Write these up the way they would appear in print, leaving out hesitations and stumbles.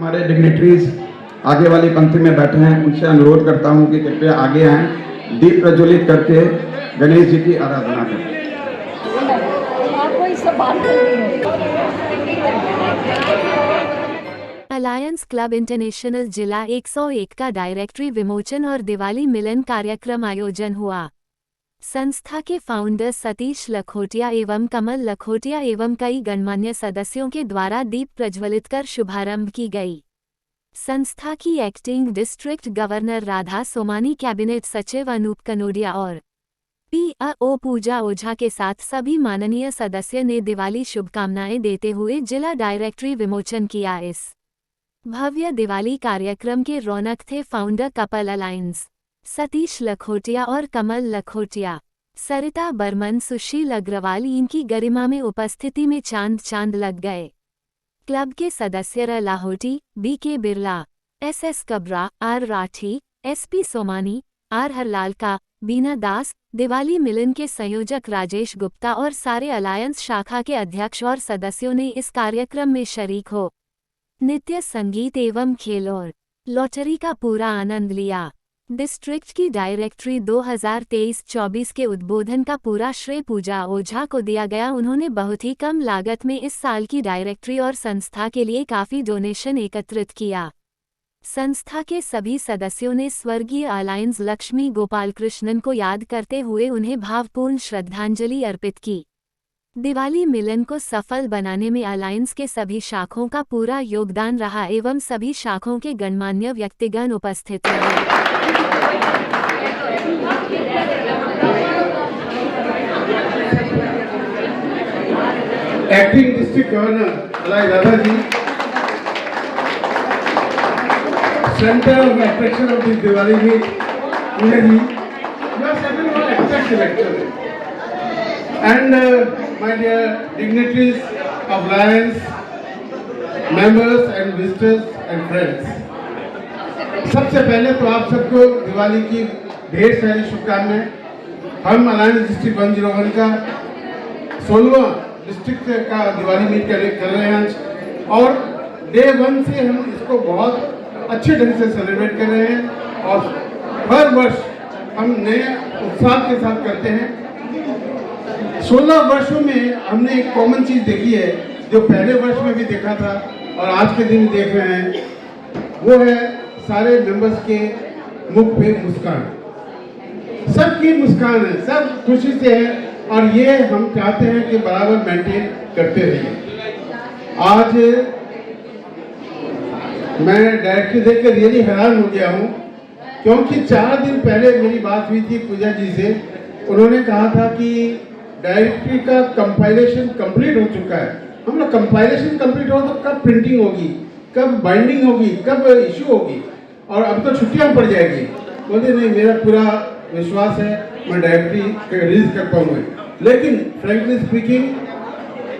हमारे डिग्निटरीज आगे वाली पंक्ति में बैठे हैं, उनसे अनुरोध करता हूं कि कृपया आगे आएं, दीप प्रज्वलित करके गणेश जी की आराधना करें। अलायंस क्लब इंटरनेशनल जिला 101 का डायरेक्टरी विमोचन और दिवाली मिलन कार्यक्रम आयोजन हुआ। संस्था के फाउंडर सतीश लखोटिया एवं कमल लखोटिया एवं कई गणमान्य सदस्यों के द्वारा दीप प्रज्वलित कर शुभारंभ की गई। संस्था की acting district governor Radha Somani, cabinet सचिव अनूप कनोडिया और पीओ पूजा ओझा के साथ सभी माननीय सदस्य ने दिवाली शुभकामनाएं देते हुए जिला डायरेक्टरी विमोचन किया। इस भव्य दिवाली कार्यक्रम के रौनक थे founder couple alliance Satish Lakhotia और कमल लखोटिया, सरिता बर्मन, सुशील अग्रवाल। इनकी गरिमा में उपस्थिति में चांद लग गए। क्लब के सदस्य R Lahoti, BK Birla, SS Kabra, R Rathi, SP Somani, R Harlalka, Bina Das, Diwali मिलन के संयोजक राजेश गुप्ता और सारे अलायंस शाखा के अध्यक्ष और सदस्यों ने इस कार्यक्रम में शरीक हो नित्य संगीत एवं खेल और लॉटरी का पूरा आनंद लिया। डिस्ट्रिक्ट की डायरेक्टरी 2023-24 के उद्बोधन का पूरा श्रेय पूजा ओझा को दिया गया। उन्होंने बहुत ही कम लागत में इस साल की डायरेक्टरी और संस्था के लिए काफ़ी डोनेशन एकत्रित किया। संस्था के सभी सदस्यों ने स्वर्गीय अलायंस लक्ष्मी गोपाल कृष्णन को याद करते हुए उन्हें भावपूर्ण श्रद्धांजलि अर्पित की। दिवाली मिलन को सफल बनाने में अलायंस के सभी शाखों का पूरा योगदान रहा एवं सभी शाखों के गणमान्य व्यक्तिगण उपस्थित रहे। एक्टिंग डिस्ट्रिक्ट गवर्नर अलाय Radha ji, centre of attraction of this Diwali में पूजा जी, you are certainly one exact selector. And my dear dignitaries of Alliance, members and visitors and friends, सबसे पहले तो आप सबको दिवाली की ढेर सारी शुभकामनाएं। हम अलायंस डिस्ट्रिक्ट 101 का 16वां डिस्ट्रिक्ट का दिवाली मीट कर रहे हैं आज, और डे 1 से हम इसको बहुत अच्छे ढंग से सेलिब्रेट कर रहे हैं और हर वर्ष हम नए उत्साह के साथ करते हैं। 16 वर्षों में हमने एक कॉमन चीज़ देखी है जो पहले वर्ष में भी देखा था और आज के दिन देख रहे हैं, वो है सारे मेंबर्स के मुख पे मुस्कान। सबकी मुस्कान है, सब खुशी से है और ये हम चाहते हैं कि बराबर मेंटेन करते रहिए। आज मैं डायरेक्टरी देखकर रियली हैरान हो गया हूँ, क्योंकि 4 दिन पहले मेरी बात हुई थी पूजा जी से। उन्होंने कहा था कि डायरेक्टरी का कंपाइलेशन कंप्लीट हो चुका है। हम लोग कंपाइलेशन कंप्लीट हो तो कब प्रिंटिंग होगी, कब बाइंडिंग होगी, कब इशू होगी, और अब तो छुट्टियां पड़ जाएगी। बोले नहीं, मेरा पूरा विश्वास है मैं डायरेक्टरी रिलीज कर पाऊंगा। लेकिन फ्रैंकली स्पीकिंग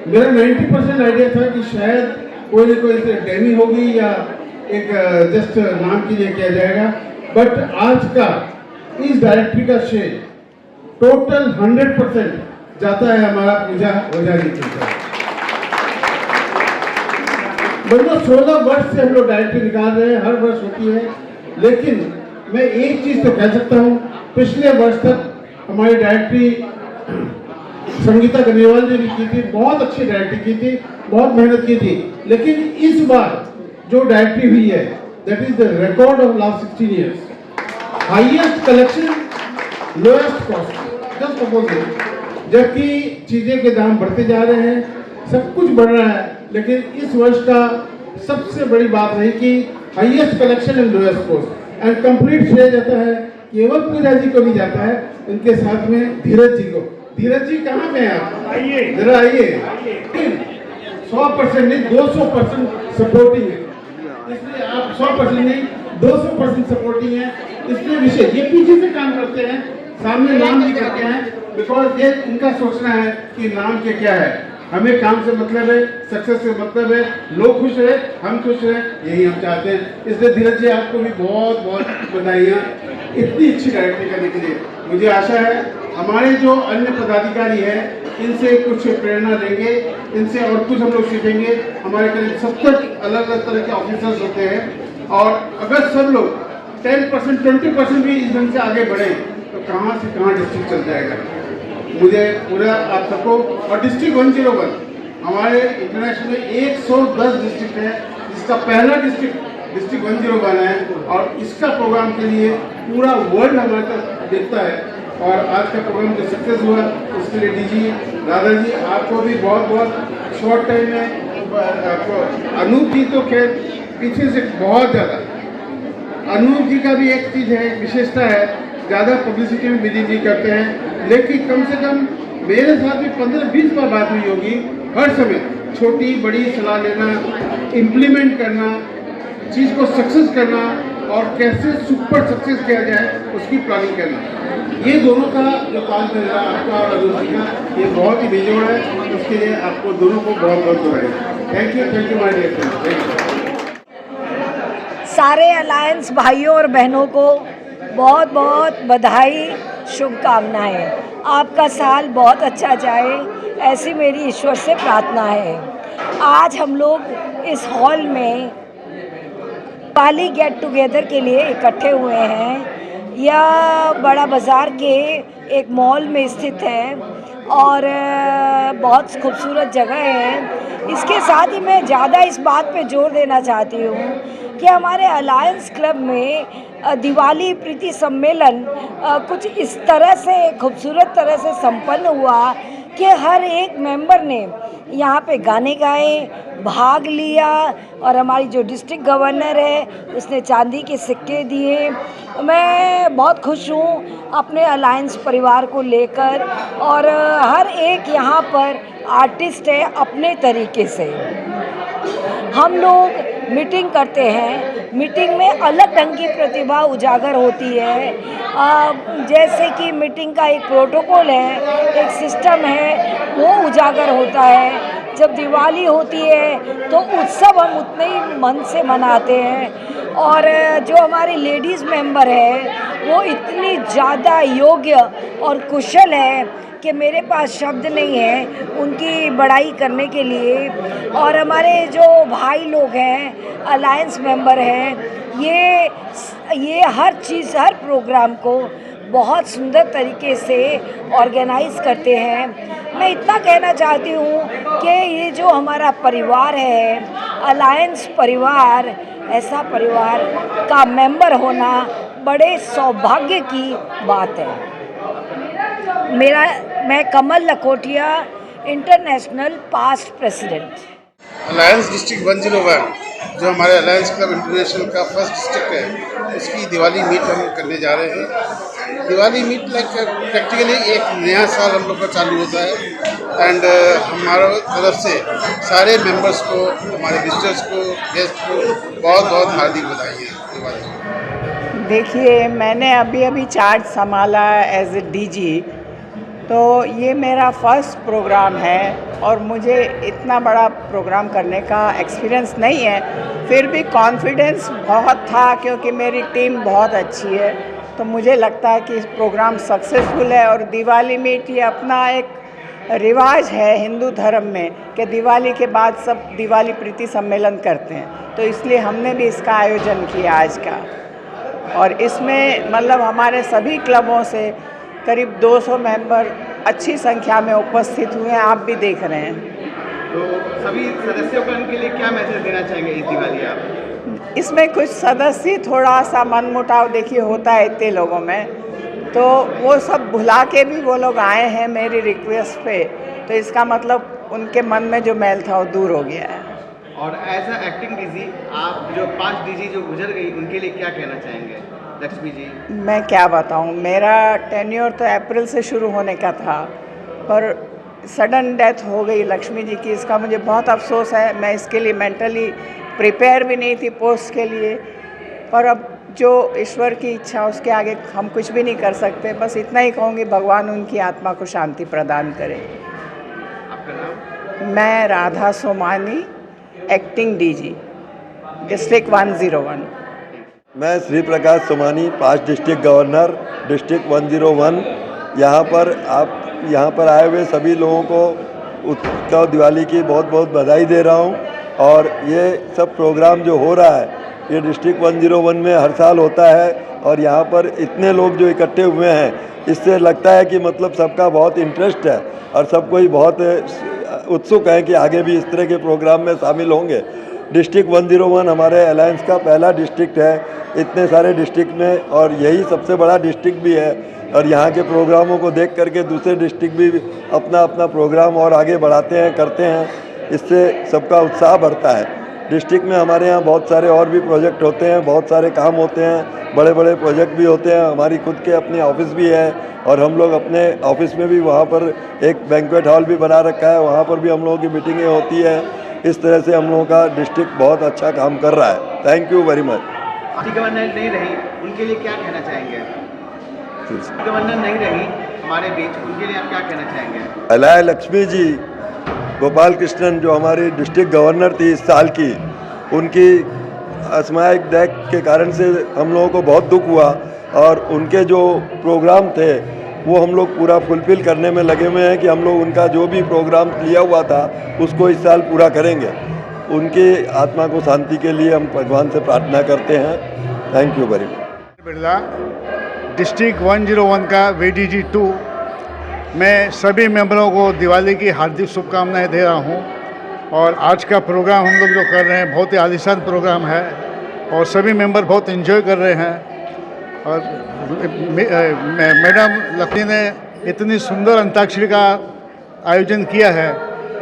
मेरा 90% आइडिया था कि शायद कोई ना कोई डेमी होगी या एक जस्ट नाम के लिए किया जाएगा, बट आज का इस डायरेक्टरी का श्रेय टोटल 100% जाता है हमारा पूजा ओझा जी के साथ। मतलब 16 वर्ष से हम लोग डायरेक्टरी निकाल रहे हैं, हर वर्ष होती है। लेकिन मैं एक चीज तो कह सकता हूँ, पिछले वर्ष तक हमारी डायरेक्टरी संगीता गनेवाल ने भी की थी, बहुत अच्छी डायरेक्टरी की थी, बहुत मेहनत की थी। लेकिन इस बार जो डायरेक्टरी हुई है, that is the record of last 16 years. Highest collection, lowest cost, just opposite. जबकि चीजें के दाम बढ़ते जा रहे हैं, सब कुछ बढ़ रहा है, लेकिन इस वर्ष का सबसे बड़ी बात रही कि highest collection and lowest cost. And complete श्रेय जाता है केवल पूजा जी को नहीं जाता है, उनके साथ में धीरज जी को। धीरज जी कहाँ पे हैं आप? आइए जरा आइए। 100% नहीं 200% सपोर्टिंग है, इसलिए आप 100% नहीं 200% सपोर्टिंग है। इसलिए विषय ये पीछे से काम करते हैं, सामने नाम नहीं करते हैं, बिकॉज ये इनका सोचना है कि नाम के क्या है। हमें काम से मतलब है, सक्सेस से मतलब है, लोग खुश रहे, हम खुश रहे, यही हम चाहते हैं। इसलिए धीरज जी आपको भी बहुत बहुत बधाइयाँ इतनी अच्छी डायरेक्टरी करने के लिए। मुझे आशा है हमारे जो अन्य पदाधिकारी हैं इनसे कुछ प्रेरणा लेंगे, इनसे और कुछ हम लोग सीखेंगे। हमारे करीब 70 अलग अलग तरह के ऑफिसर्स होते हैं और अगर सब लोग 10% 20% भी इस ढंग से आगे बढ़े तो कहाँ से कहाँ डिस्ट्रिक्ट चल जाएगा। मुझे पूरा आप सबको, और डिस्ट्रिक्ट 101 हमारे इंटरनेशनल में 110 डिस्ट्रिक्ट है, जिसका पहला डिस्ट्रिक्ट 101 है और इसका प्रोग्राम के लिए पूरा वर्ल्ड हमारे तक देखता है। और आज का प्रोग्राम जो सक्सेस हुआ उसके लिए डीजी राधा जी आपको भी बहुत बहुत शॉर्ट टाइम में, अनूप जी तो खैर पीछे से बहुत ज़्यादा, अनूप जी का भी एक चीज़ है, विशेषता है, ज़्यादा पब्लिसिटी में बिजी नहीं करते हैं, लेकिन कम से कम मेरे साथ भी 15-20 बार बात हुई होगी। हर समय छोटी बड़ी सलाह लेना, इम्प्लीमेंट करना, चीज़ को सक्सेस करना और कैसे सुपर सक्सेस किया जाए उसकी प्लानिंग करना, ये दोनों का जो तालमेल है आपका और अनूप जी का, ये बहुत ही बेजोड़ है। उसके लिए आपको दोनों को बहुत बहुत बधाई। Thank you my dear friends, thank you. सारे अलायंस भाइयों और बहनों को बहुत बहुत बधाई, शुभकामनाएं। आपका साल बहुत अच्छा जाए, ऐसी मेरी ईश्वर से प्रार्थना है। आज हम लोग इस हॉल में दिवाली गेट टुगेदर के लिए इकट्ठे हुए हैं। यह बड़ा बाज़ार के एक मॉल में स्थित है और बहुत खूबसूरत जगह है। इसके साथ ही मैं ज़्यादा इस बात पे जोर देना चाहती हूँ कि हमारे अलायंस क्लब में दिवाली प्रीति सम्मेलन कुछ इस तरह से खूबसूरत तरह से संपन्न हुआ कि हर एक मेंबर ने यहाँ पे गाने गाए, भाग लिया और हमारी जो डिस्ट्रिक्ट गवर्नर है उसने चांदी के सिक्के दिए। मैं बहुत खुश हूँ अपने अलायंस परिवार को लेकर और हर एक यहाँ पर आर्टिस्ट है अपने तरीके से। हम लोग मीटिंग करते हैं, मीटिंग में अलग ढंग की प्रतिभा उजागर होती है। जैसे कि मीटिंग का एक प्रोटोकॉल है, एक सिस्टम है, वो उजागर होता है। जब दिवाली होती है तो उत्सव हम उतने ही मन से मनाते हैं और जो हमारी लेडीज़ मेंबर है वो इतनी ज़्यादा योग्य और कुशल है कि मेरे पास शब्द नहीं है उनकी बड़ाई करने के लिए। और हमारे जो भाई लोग हैं, अलायंस मेंबर हैं, ये हर चीज़, हर प्रोग्राम को बहुत सुंदर तरीके से ऑर्गेनाइज़ करते हैं। मैं इतना कहना चाहती हूँ कि ये जो हमारा परिवार है, अलायंस परिवार, ऐसा परिवार का मेंबर होना बड़े सौभाग्य की बात है। मैं Kamal Lakhotia, international past president. Alliance district 101 जो हमारे अलायंस क्लब इंटरनेशनल का फर्स्ट डिस्ट्रिक्ट है, उसकी दिवाली मीट हम करने जा रहे हैं। दिवाली मीट लाइक प्रैक्टिकली एक नया साल हम लोग का चालू होता है एंड हमारा तरफ से सारे मेंबर्स को, हमारे विजिटर्स को, गेस्ट को बहुत बहुत हार्दिक बधाई है दिवाली। देखिए, मैंने अभी चार्ज संभाला एज ए डीजी, तो ये मेरा फर्स्ट प्रोग्राम है और मुझे इतना बड़ा प्रोग्राम करने का एक्सपीरियंस नहीं है, फिर भी कॉन्फिडेंस बहुत था क्योंकि मेरी टीम बहुत अच्छी है। तो मुझे लगता है कि इस प्रोग्राम सक्सेसफुल है। और दिवाली मीट ये अपना एक रिवाज है हिंदू धर्म में कि दिवाली के बाद सब दिवाली प्रीति सम्मेलन करते हैं, तो इसलिए हमने भी इसका आयोजन किया आज का। और इसमें मतलब हमारे सभी क्लबों से करीब 200 मेंबर अच्छी संख्या में उपस्थित हुए हैं, आप भी देख रहे हैं। तो सभी सदस्यों को इनके लिए क्या मैसेज देना चाहेंगे इस दिवाली आप? इसमें कुछ सदस्य थोड़ा सा मनमुटाव देखिए होता है इतने लोगों में, तो वो सब भुला के भी वो लोग आए हैं मेरी रिक्वेस्ट पे, तो इसका मतलब उनके मन में जो मैल था वो दूर हो गया है। और एज अ एक्टिंग डीजी, आप जो 5 डीजी जो गुजर गई उनके लिए क्या कहना चाहेंगे? लक्ष्मी जी, मैं क्या बताऊं, मेरा टेन्योर तो अप्रैल से शुरू होने का था, पर सडन डेथ हो गई लक्ष्मी जी की। इसका मुझे बहुत अफसोस है। मैं इसके लिए मेंटली प्रिपेयर भी नहीं थी पोस्ट के लिए, पर अब जो ईश्वर की इच्छा उसके आगे हम कुछ भी नहीं कर सकते। बस इतना ही कहूँगी, भगवान उनकी आत्मा को शांति प्रदान करे। आपका नाम? मैं Radha Somani, acting DG, district 101। मैं Shri Prakash Somani, past district governor, district 101। यहाँ पर आप यहाँ पर आए हुए सभी लोगों को उत्सव दिवाली की बहुत बहुत बधाई दे रहा हूँ। और ये सब प्रोग्राम जो हो रहा है ये डिस्ट्रिक्ट 101 में हर साल होता है और यहाँ पर इतने लोग जो इकट्ठे हुए हैं इससे लगता है कि मतलब सबका बहुत इंटरेस्ट है और सब कोई बहुत उत्सुक है कि आगे भी इस तरह के प्रोग्राम में शामिल होंगे। डिस्ट्रिक्ट 101 हमारे अलायंस का पहला डिस्ट्रिक्ट है इतने सारे डिस्ट्रिक्ट में और यही सबसे बड़ा डिस्ट्रिक्ट भी है और यहाँ के प्रोग्रामों को देख करके दूसरे डिस्ट्रिक्ट भी अपना अपना प्रोग्राम और आगे बढ़ाते हैं करते हैं, इससे सबका उत्साह बढ़ता है। डिस्ट्रिक्ट में हमारे यहाँ बहुत सारे और भी प्रोजेक्ट होते हैं, बहुत सारे काम होते हैं, बड़े बड़े प्रोजेक्ट भी होते हैं। हमारी खुद के अपने ऑफिस भी है और हम लोग अपने ऑफिस में भी वहाँ पर एक बैंक्वेट हॉल भी बना रखा है, वहाँ पर भी हम लोगों की मीटिंगें होती है। इस तरह से हम लोगों का डिस्ट्रिक्ट बहुत अच्छा काम कर रहा है। Thank you very much. Governor नहीं रही उनके लिए क्या कहना चाहेंगे? गवर्नर नहीं रही हमारे बीच, उनके लिए आप क्या कहना चाहेंगे? अलाय लक्ष्मी जी गोपाल कृष्णन जो हमारी डिस्ट्रिक्ट गवर्नर थी इस साल की, उनकी असामयिक डेथ के कारण से हम लोगों को बहुत दुख हुआ और उनके जो प्रोग्राम थे वो हम लोग पूरा फुलफिल करने में लगे हुए हैं कि हम लोग उनका जो भी प्रोग्राम लिया हुआ था उसको इस साल पूरा करेंगे। उनकी आत्मा को शांति के लिए हम भगवान से प्रार्थना करते हैं। Thank you very much. Birla district 101 का VDG 2 मैं सभी मेंबरों को दिवाली की हार्दिक शुभकामनाएं दे रहा हूं। और आज का प्रोग्राम हम लोग जो कर रहे हैं बहुत ही आलीशान प्रोग्राम है और सभी मेंबर बहुत एंजॉय कर रहे हैं। और मैडम लक्ष्मी ने इतनी सुंदर अंताक्षरी का आयोजन किया है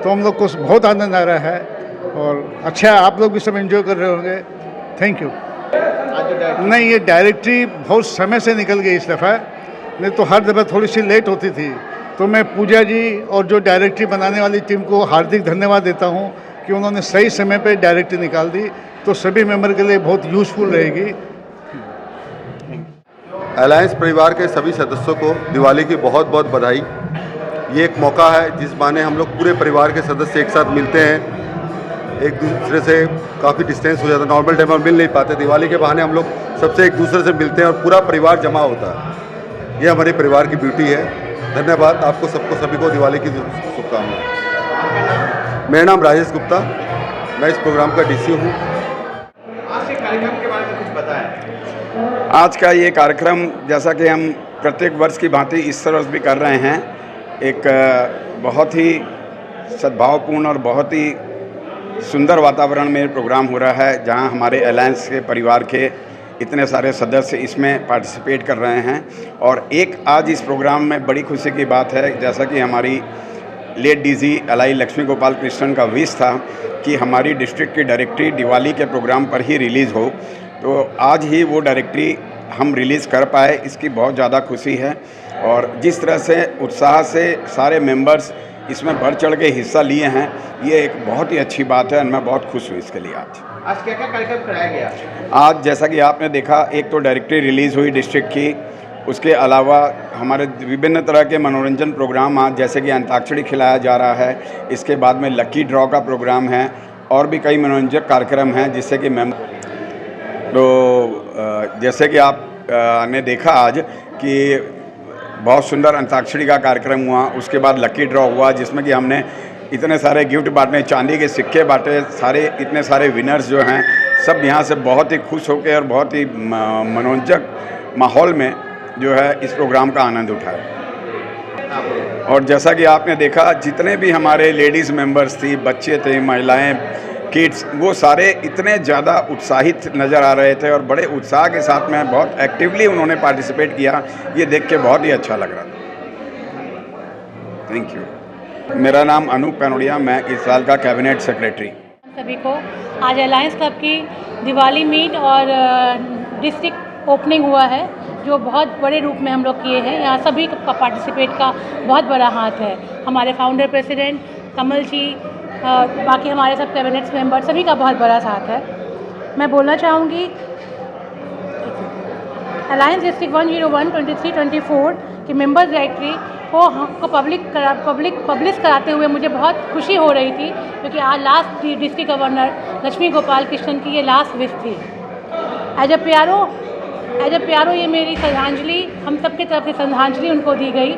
तो हम लोग को बहुत आनंद आ रहा है और अच्छा आप लोग भी सब एंजॉय कर रहे होंगे। Thank you. नहीं, ये डायरेक्टरी बहुत समय से निकल गई इस दफ़ा, नहीं तो हर दफ़ा थोड़ी सी लेट होती थी। तो मैं पूजा जी और जो डायरेक्टरी बनाने वाली टीम को हार्दिक धन्यवाद देता हूँ कि उन्होंने सही समय पे डायरेक्टरी निकाल दी, तो सभी मेंबर के लिए बहुत यूज़फुल रहेगी। अलायंस परिवार के सभी सदस्यों को दिवाली की बहुत बहुत बधाई। ये एक मौका है जिस बहाने हम लोग पूरे परिवार के सदस्य एक साथ मिलते हैं, एक दूसरे से काफ़ी डिस्टेंस हो जाता है, नॉर्मल टाइम में मिल नहीं पाते। दिवाली के बहाने हम लोग सबसे एक दूसरे से मिलते हैं और पूरा परिवार जमा होता है। ये हमारे परिवार की ब्यूटी है। धन्यवाद आपको सबको, सभी को दिवाली की शुभकामनाएं। मेरा नाम राजेश गुप्ता, मैं इस प्रोग्राम का DC हूँ। आज के कार्यक्रम के बारे में कुछ बताएं। आज का ये कार्यक्रम जैसा कि हम प्रत्येक वर्ष की भांति इस वर्ष भी कर रहे हैं, एक बहुत ही सद्भावपूर्ण और बहुत ही सुंदर वातावरण में प्रोग्राम हो रहा है जहां हमारे अलायंस के परिवार के इतने सारे सदस्य इसमें पार्टिसिपेट कर रहे हैं। और एक आज इस प्रोग्राम में बड़ी खुशी की बात है, जैसा कि हमारी लेट DG अलाई लक्ष्मी गोपाल कृष्णन का विश था कि हमारी डिस्ट्रिक्ट की डायरेक्टरी दिवाली के प्रोग्राम पर ही रिलीज़ हो, तो आज ही वो डायरेक्टरी हम रिलीज़ कर पाए, इसकी बहुत ज़्यादा खुशी है। और जिस तरह से उत्साह से सारे मेंबर्स इसमें बढ़ चढ़ के हिस्सा लिए हैं, ये एक बहुत ही अच्छी बात है और मैं बहुत खुश हूँ इसके लिए। आज क्या क्या कार्यक्रम कराया गया? आज जैसा कि आपने देखा, एक तो डायरेक्टरी रिलीज़ हुई डिस्ट्रिक्ट की, उसके अलावा हमारे विभिन्न तरह के मनोरंजन प्रोग्राम आज जैसे कि अंताक्षरी खिलाया जा रहा है, इसके बाद में लकी ड्रॉ का प्रोग्राम है और भी कई मनोरंजक कार्यक्रम हैं जिससे कि जैसे कि आप ने देखा आज कि बहुत सुंदर अंताक्षरी का कार्यक्रम हुआ, उसके बाद लकी ड्रॉ हुआ जिसमें कि हमने इतने सारे गिफ्ट बांटे, चांदी के सिक्के बांटे, सारे इतने सारे विनर्स जो हैं सब यहाँ से बहुत ही खुश होकर और बहुत ही मनोरंजक माहौल में जो है इस प्रोग्राम का आनंद उठाया। और जैसा कि आपने देखा, जितने भी हमारे लेडीज़ मेंबर्स थी, बच्चे थे, महिलाएं, किड्स, वो सारे इतने ज़्यादा उत्साहित नज़र आ रहे थे और बड़े उत्साह के साथ में बहुत एक्टिवली उन्होंने पार्टिसिपेट किया। ये देख के बहुत ही अच्छा लग रहा था। Thank you. मेरा नाम अनूप कनोडिया, मैं इस साल का कैबिनेट सेक्रेटरी। सभी को आज अलायंस क्लब की दिवाली मीट और डिस्ट्रिक्ट ओपनिंग हुआ है जो बहुत बड़े रूप में हम लोग किए हैं। यहाँ सभी का पार्टिसिपेट का बहुत बड़ा हाथ है। हमारे फाउंडर प्रेसिडेंट कमल जी, बाकी हमारे सब कैबिनेट्स मेंबर, सभी का बहुत बड़ा साथ है। मैं बोलना चाहूँगी अलायंस डिस्ट्रिक्ट 101 23-24 की मेंबर डायरेक्टरी को पब्लिश कराते हुए मुझे बहुत खुशी हो रही थी, क्योंकि आज last district governor Lakshmi Gopal Krishnan की ये लास्ट विश थी। एज अ प्यारो ये मेरी श्रद्धांजलि, हम सबके तरफ से श्रद्धांजलि उनको दी गई।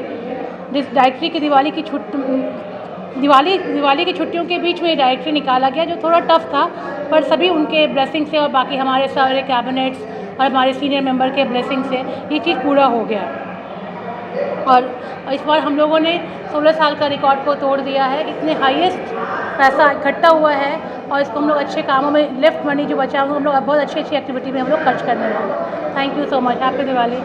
डायरेक्टरी की दिवाली की छुट्टियों के बीच में डायरेक्टरी निकाला गया, जो थोड़ा टफ था, पर सभी उनके ब्लेसिंग से और बाकी हमारे सारे कैबिनेट्स और हमारे सीनियर मेंबर के ब्लेसिंग से ये चीज़ पूरा हो गया। और इस बार हम लोगों ने 16 साल का रिकॉर्ड को तोड़ दिया है। इतने हाईएस्ट पैसा इकट्ठा हुआ है और इसको हम लोग अच्छे कामों में, लेफ्ट मनी जो बचा है हम लोग बहुत अच्छी एक्टिविटी में हम लोग खर्च करने वाले हैं। Thank you so much. Happy Diwali.